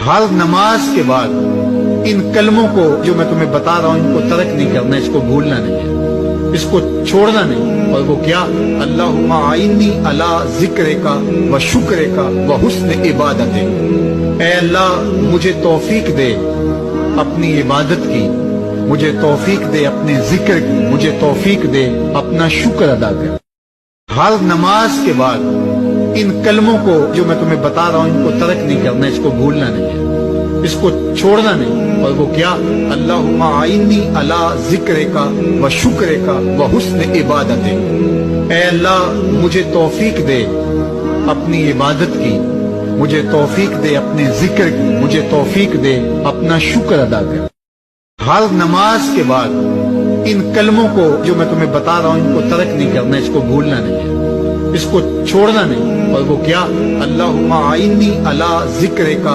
ہر نماز کے بعد ان کلموں کو جو میں تمہیں بتا رہا ہوں ان کو ترک نہیں کرنا، اس کو بھولنا نہیں ہے، اس کو چھوڑنا نہیں۔ اور وہ کیا؟ اللہم اعنی علی ذکرک و شکرک و حسن عبادتک، اے اللہ مجھے توفیق دے اپنی عبادت کی، مجھے توفیق دے اپنے ذکر کی، مجھے توفیق دے اپنا شکر ادا کر۔ ہر نماز کے بعد ان کلموں کو جو میں تمہیں بتا رہا ہوں ان کو ترک نہیں کرنا، اس کو بھولنا نہیں ہے، اس کو چھوڑنا نہیں۔ اور وہ کیا؟ اللہم اعنی علی ذکرک و شکرک و حسن عبادتک، اے اللہ مجھے توفیق دے اپنی عبادت کی، مجھے توفیق دے اپنے ذکر کی، مجھے توفیق دے اپنا شکر ادا کر۔ ہر نماز کے بعد ان کلموں کو جو میں تمہیں بتا رہا ہوں ان کو ترک نہیں کرنا، اس کو بھولنا نہیں ہے، اس کو چھوڑنا نہیں۔ اور وہ کیا؟ اللہم اعنی علی ذکرک